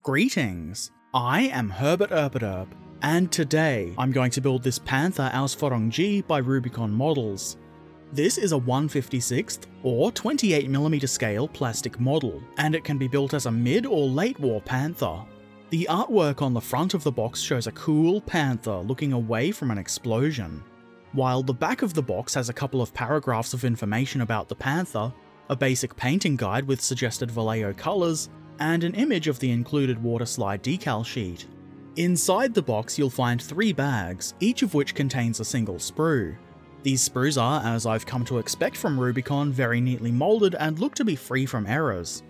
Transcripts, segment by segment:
Greetings! I am Herbert Erpaderp, and today I'm going to build this Panther Ausf by Rubicon Models. This is a 1/56th or 28mm scale plastic model, and it can be built as a mid or late war Panther. The artwork on the front of the box shows a cool panther looking away from an explosion, while the back of the box has a couple of paragraphs of information about the Panther, a basic painting guide with suggested Vallejo colours, and an image of the included water slide decal sheet. Inside the box you'll find 3 bags, each of which contains a single sprue. These sprues are, as I've come to expect from Rubicon, very neatly moulded and look to be free from errors.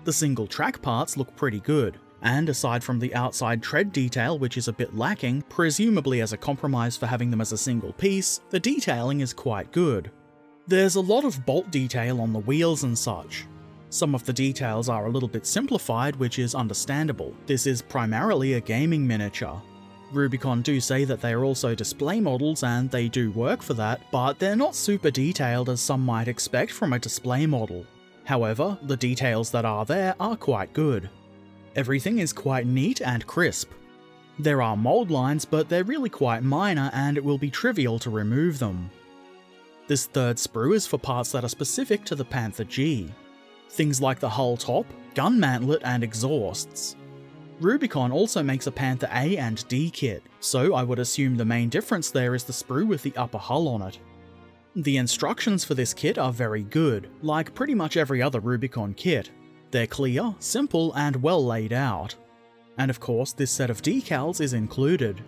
The single track parts look pretty good, and aside from the outside tread detail which is a bit lacking, presumably as a compromise for having them as a single piece, the detailing is quite good. There's a lot of bolt detail on the wheels and such. Some of the details are a little bit simplified, which is understandable. This is primarily a gaming miniature. Rubicon do say that they are also display models and they do work for that, but they're not super detailed as some might expect from a display model. However, the details that are there are quite good. Everything is quite neat and crisp. There are mold lines, but they're really quite minor and it will be trivial to remove them. This third sprue is for parts that are specific to the Panther G. Things like the hull top, gun mantlet and exhausts. Rubicon also makes a Panther A and D kit, so I would assume the main difference there is the sprue with the upper hull on it. The instructions for this kit are very good, like pretty much every other Rubicon kit. They're clear, simple and well laid out. And of course this set of decals is included.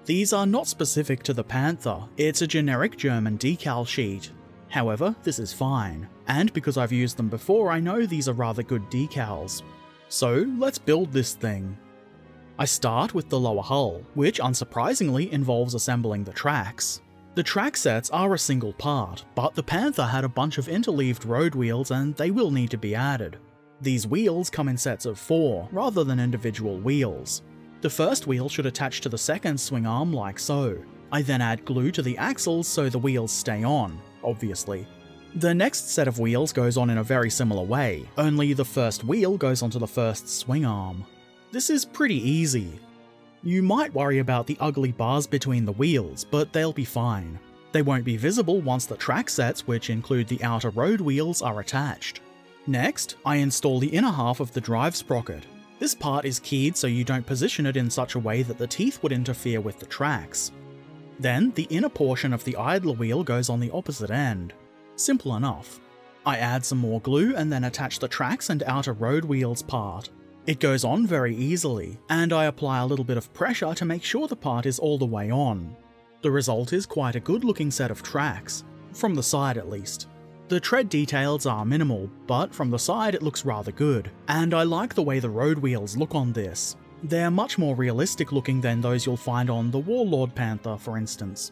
These are not specific to the Panther, it's a generic German decal sheet. However, this is fine, and because I've used them before I know these are rather good decals. So let's build this thing. I start with the lower hull, which unsurprisingly involves assembling the tracks. The track sets are a single part, but the Panther had a bunch of interleaved road wheels and they will need to be added. These wheels come in sets of 4, rather than individual wheels. The first wheel should attach to the second swing arm like so. I then add glue to the axles so the wheels stay on, obviously. The next set of wheels goes on in a very similar way, only the first wheel goes onto the first swing arm. This is pretty easy. You might worry about the ugly bars between the wheels, but they'll be fine. They won't be visible once the track sets, which include the outer road wheels, are attached. Next, I install the inner half of the drive sprocket. This part is keyed so you don't position it in such a way that the teeth would interfere with the tracks. Then, the inner portion of the idler wheel goes on the opposite end. Simple enough. I add some more glue and then attach the tracks and outer road wheels part. It goes on very easily, and I apply a little bit of pressure to make sure the part is all the way on. The result is quite a good looking set of tracks, from the side at least. The tread details are minimal, but from the side it looks rather good, and I like the way the road wheels look on this. They're much more realistic looking than those you'll find on the Warlord Panther, for instance.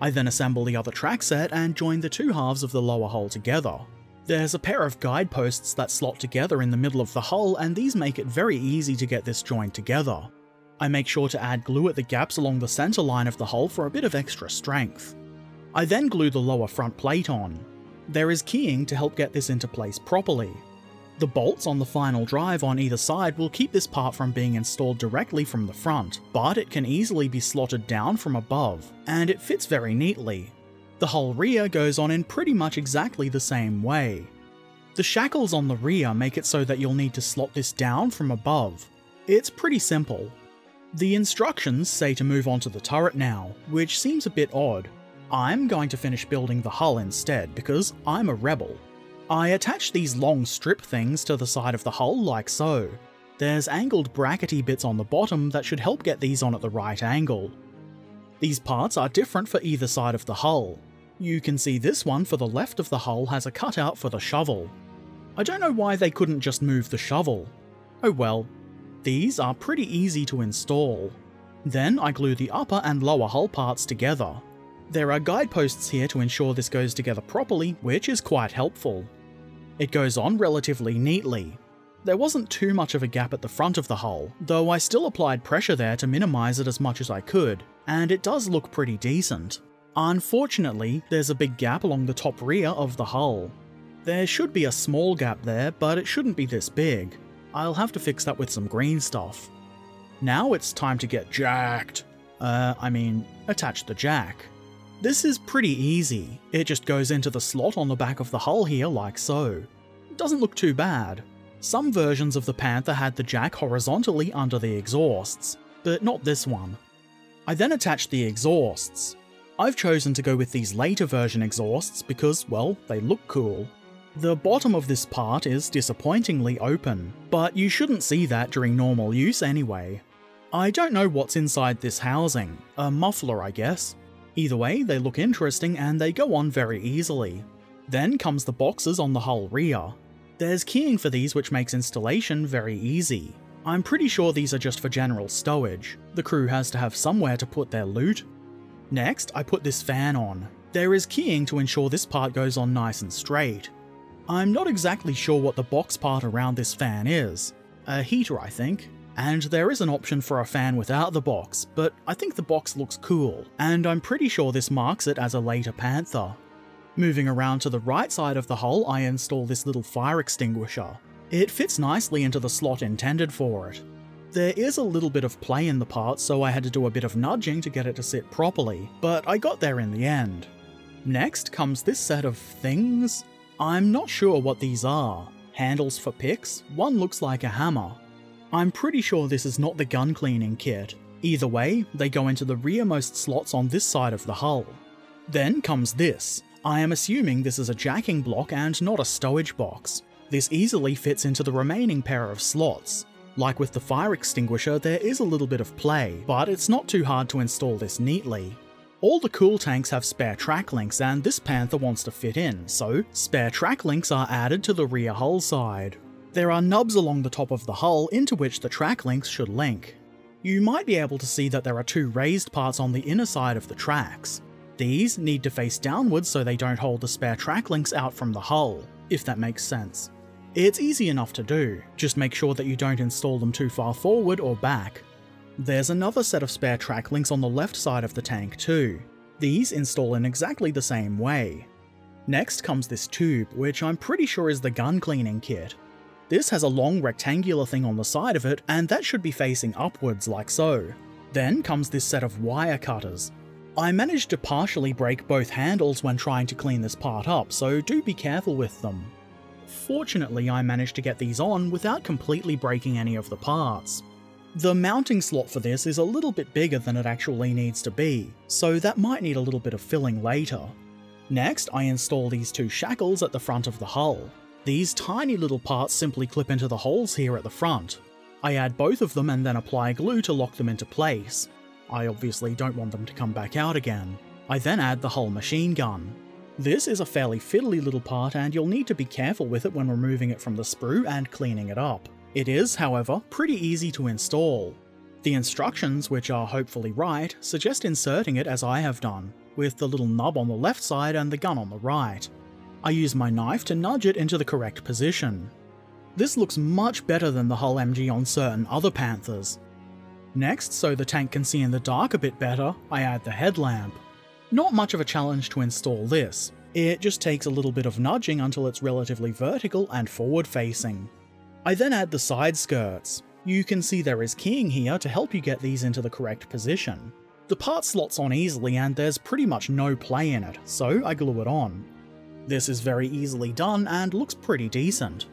I then assemble the other track set and join the 2 halves of the lower hull together. There's a pair of guideposts that slot together in the middle of the hull, and these make it very easy to get this joined together. I make sure to add glue at the gaps along the center line of the hull for a bit of extra strength. I then glue the lower front plate on. There is keying to help get this into place properly. The bolts on the final drive on either side will keep this part from being installed directly from the front, but it can easily be slotted down from above, and it fits very neatly. The whole rear goes on in pretty much exactly the same way. The shackles on the rear make it so that you'll need to slot this down from above. It's pretty simple. The instructions say to move on to the turret now, which seems a bit odd. I'm going to finish building the hull instead, because I'm a rebel. I attach these long strip things to the side of the hull like so. There's angled brackety bits on the bottom that should help get these on at the right angle. These parts are different for either side of the hull. You can see this one for the left of the hull has a cutout for the shovel. I don't know why they couldn't just move the shovel. Oh well. These are pretty easy to install. Then I glue the upper and lower hull parts together. There are guideposts here to ensure this goes together properly, which is quite helpful. It goes on relatively neatly. There wasn't too much of a gap at the front of the hull, though I still applied pressure there to minimize it as much as I could, and it does look pretty decent. Unfortunately, there's a big gap along the top rear of the hull. There should be a small gap there, but it shouldn't be this big. I'll have to fix that with some green stuff. Now it's time to get jacked. Attach the jack. This is pretty easy. It just goes into the slot on the back of the hull here like so. It doesn't look too bad. Some versions of the Panther had the jack horizontally under the exhausts, but not this one. I then attached the exhausts. I've chosen to go with these later version exhausts because, well, they look cool. The bottom of this part is disappointingly open, but you shouldn't see that during normal use anyway. I don't know what's inside this housing, a muffler I guess. Either way, they look interesting and they go on very easily. Then comes the boxes on the hull rear. There's keying for these which makes installation very easy. I'm pretty sure these are just for general stowage. The crew has to have somewhere to put their loot. Next, I put this fan on. There is keying to ensure this part goes on nice and straight. I'm not exactly sure what the box part around this fan is. A heater, I think. And there is an option for a fan without the box, but I think the box looks cool, and I'm pretty sure this marks it as a later Panther. Moving around to the right side of the hull, I install this little fire extinguisher. It fits nicely into the slot intended for it. There is a little bit of play in the part, so I had to do a bit of nudging to get it to sit properly, but I got there in the end. Next comes this set of things. I'm not sure what these are. Handles for picks? One looks like a hammer. I'm pretty sure this is not the gun cleaning kit. Either way, they go into the rearmost slots on this side of the hull. Then comes this. I am assuming this is a jacking block and not a stowage box. This easily fits into the remaining pair of slots. Like with the fire extinguisher, there is a little bit of play, but it's not too hard to install this neatly. All the cool tanks have spare track links and this Panther wants to fit in, so spare track links are added to the rear hull side. There are nubs along the top of the hull into which the track links should link. You might be able to see that there are two raised parts on the inner side of the tracks. These need to face downwards so they don't hold the spare track links out from the hull, if that makes sense. It's easy enough to do, just make sure that you don't install them too far forward or back. There's another set of spare track links on the left side of the tank too. These install in exactly the same way. Next comes this tube, which I'm pretty sure is the gun cleaning kit. This has a long rectangular thing on the side of it, and that should be facing upwards like so. Then comes this set of wire cutters. I managed to partially break both handles when trying to clean this part up, so do be careful with them. Fortunately, I managed to get these on without completely breaking any of the parts. The mounting slot for this is a little bit bigger than it actually needs to be, so that might need a little bit of filling later. Next, I install these two shackles at the front of the hull. These tiny little parts simply clip into the holes here at the front. I add both of them and then apply glue to lock them into place. I obviously don't want them to come back out again. I then add the hull machine gun. This is a fairly fiddly little part and you'll need to be careful with it when removing it from the sprue and cleaning it up. It is, however, pretty easy to install. The instructions, which are hopefully right, suggest inserting it as I have done, with the little nub on the left side and the gun on the right. I use my knife to nudge it into the correct position. This looks much better than the hull MG on certain other Panthers. Next, so the tank can see in the dark a bit better, I add the headlamp. Not much of a challenge to install this. It just takes a little bit of nudging until it's relatively vertical and forward facing. I then add the side skirts. You can see there is keying here to help you get these into the correct position. The part slots on easily and there's pretty much no play in it, so I glue it on. This is very easily done and looks pretty decent.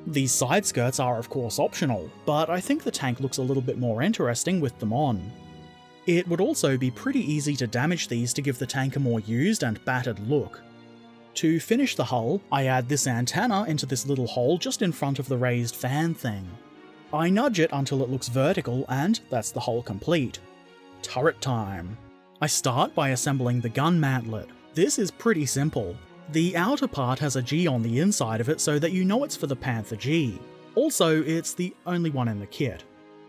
These side skirts are of course optional, but I think the tank looks a little bit more interesting with them on. It would also be pretty easy to damage these to give the tank a more used and battered look. To finish the hull, I add this antenna into this little hole just in front of the raised fan thing. I nudge it until it looks vertical and that's the hull complete. Turret time. I start by assembling the gun mantlet. This is pretty simple. The outer part has a G on the inside of it so that you know it's for the Panther G. Also, it's the only one in the kit.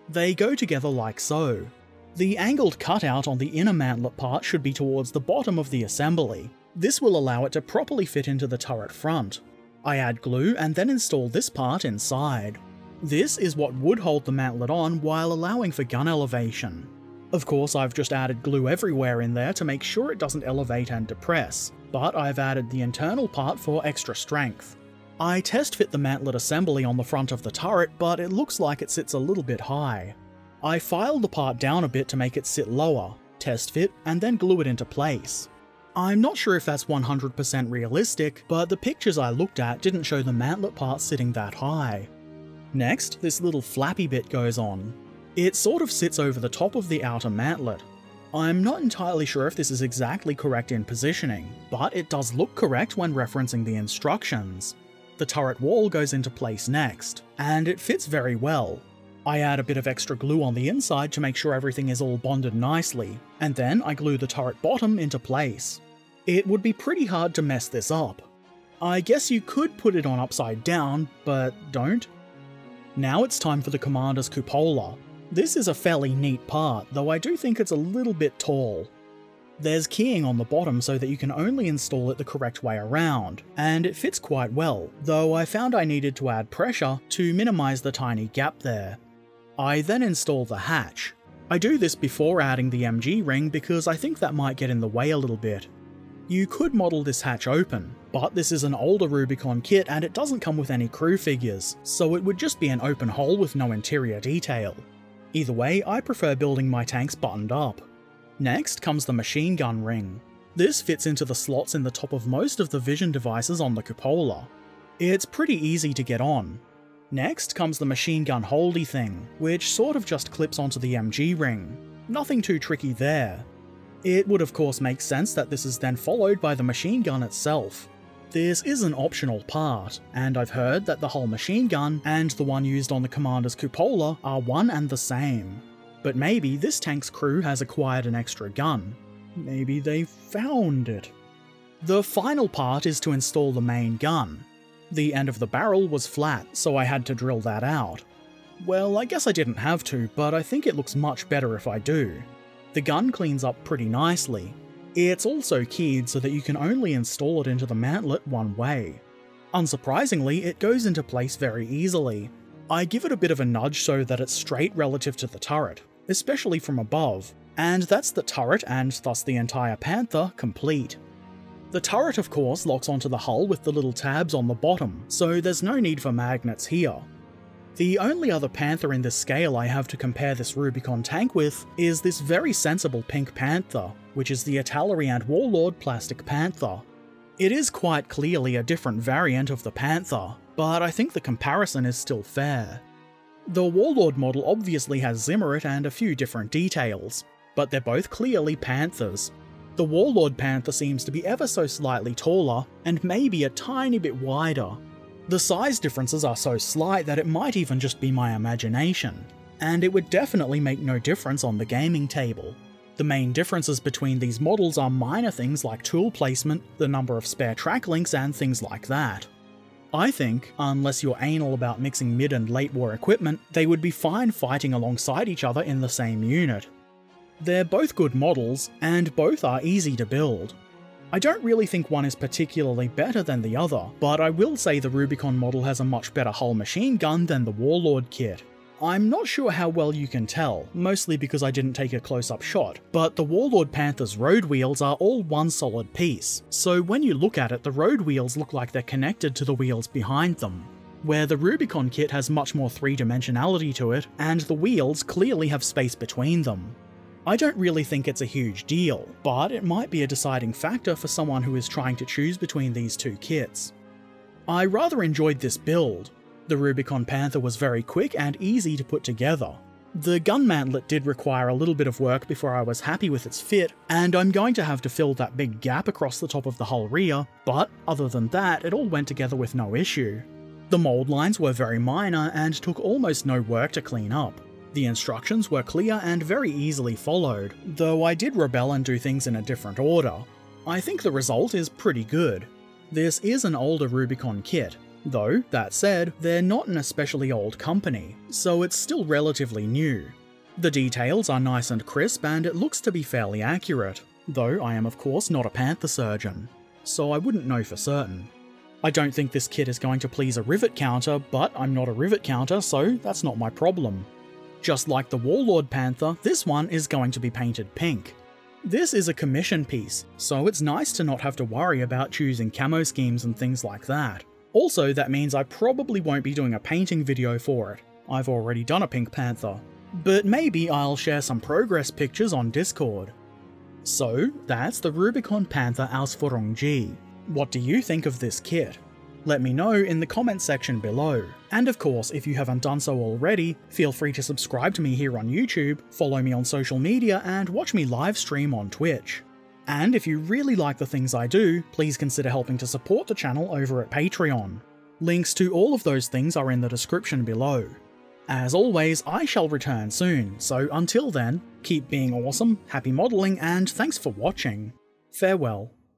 They go together like so. The angled cutout on the inner mantlet part should be towards the bottom of the assembly. This will allow it to properly fit into the turret front. I add glue and then install this part inside. This is what would hold the mantlet on while allowing for gun elevation. Of course, I've just added glue everywhere in there to make sure it doesn't elevate and depress, but I've added the internal part for extra strength. I test fit the mantlet assembly on the front of the turret, but it looks like it sits a little bit high. I filed the part down a bit to make it sit lower, test fit, and then glue it into place. I'm not sure if that's 100% realistic, but the pictures I looked at didn't show the mantlet part sitting that high. Next, this little flappy bit goes on. It sort of sits over the top of the outer mantlet. I'm not entirely sure if this is exactly correct in positioning, but it does look correct when referencing the instructions. The turret wall goes into place next, and it fits very well. I add a bit of extra glue on the inside to make sure everything is all bonded nicely, and then I glue the turret bottom into place. It would be pretty hard to mess this up. I guess you could put it on upside down, but don't. Now it's time for the commander's cupola. This is a fairly neat part, though I do think it's a little bit tall. There's keying on the bottom so that you can only install it the correct way around, and it fits quite well, though I found I needed to add pressure to minimize the tiny gap there. I then install the hatch. I do this before adding the MG ring because I think that might get in the way a little bit. You could model this hatch open, but this is an older Rubicon kit and it doesn't come with any crew figures, so it would just be an open hole with no interior detail. Either way, I prefer building my tanks buttoned up. Next comes the machine gun ring. This fits into the slots in the top of most of the vision devices on the cupola. It's pretty easy to get on. Next comes the machine gun holdy thing, which sort of just clips onto the MG ring. Nothing too tricky there. It would of course make sense that this is then followed by the machine gun itself. This is an optional part, and I've heard that the whole machine gun and the one used on the commander's cupola are one and the same. But maybe this tank's crew has acquired an extra gun. Maybe they found it. The final part is to install the main gun. The end of the barrel was flat, so I had to drill that out. Well, I guess I didn't have to, but I think it looks much better if I do. The gun cleans up pretty nicely. It's also keyed so that you can only install it into the mantlet one way. Unsurprisingly, it goes into place very easily. I give it a bit of a nudge so that it's straight relative to the turret, especially from above, and that's the turret and thus the entire Panther complete. The turret of course locks onto the hull with the little tabs on the bottom, so there's no need for magnets here. The only other Panther in this scale I have to compare this Rubicon tank with is this very sensible pink Panther, which is the Italeri and Warlord plastic Panther. It is quite clearly a different variant of the Panther, but I think the comparison is still fair. The Warlord model obviously has Zimmerit and a few different details, but they're both clearly Panthers. The Warlord Panther seems to be ever so slightly taller, and maybe a tiny bit wider. The size differences are so slight that it might even just be my imagination, and it would definitely make no difference on the gaming table. The main differences between these models are minor things like tool placement, the number of spare track links, and things like that. I think, unless you're anal about mixing mid and late war equipment, they would be fine fighting alongside each other in the same unit. They're both good models, and both are easy to build. I don't really think one is particularly better than the other, but I will say the Rubicon model has a much better hull machine gun than the Warlord kit. I'm not sure how well you can tell, mostly because I didn't take a close-up shot, but the Warlord Panther's road wheels are all one solid piece, so when you look at it the road wheels look like they're connected to the wheels behind them, where the Rubicon kit has much more three-dimensionality to it, and the wheels clearly have space between them. I don't really think it's a huge deal, but it might be a deciding factor for someone who is trying to choose between these two kits. I rather enjoyed this build. The Rubicon Panther was very quick and easy to put together. The gun mantlet did require a little bit of work before I was happy with its fit, and I'm going to have to fill that big gap across the top of the hull rear, but other than that it all went together with no issue. The mould lines were very minor and took almost no work to clean up. The instructions were clear and very easily followed, though I did rebel and do things in a different order. I think the result is pretty good. This is an older Rubicon kit, though, that said, they're not an especially old company, so it's still relatively new. The details are nice and crisp and it looks to be fairly accurate, though I am of course not a Panther surgeon, so I wouldn't know for certain. I don't think this kit is going to please a rivet counter, but I'm not a rivet counter, so that's not my problem. Just like the Warlord Panther, this one is going to be painted pink. This is a commission piece, so it's nice to not have to worry about choosing camo schemes and things like that. Also, that means I probably won't be doing a painting video for it. I've already done a pink panther. But maybe I'll share some progress pictures on Discord. So, that's the Rubicon Panther Ausf. What do you think of this kit? Let me know in the comments section below. And of course, if you haven't done so already, feel free to subscribe to me here on YouTube, follow me on social media, and watch me live stream on Twitch. And if you really like the things I do, please consider helping to support the channel over at Patreon. Links to all of those things are in the description below. As always, I shall return soon, so until then, keep being awesome, happy modelling, and thanks for watching. Farewell.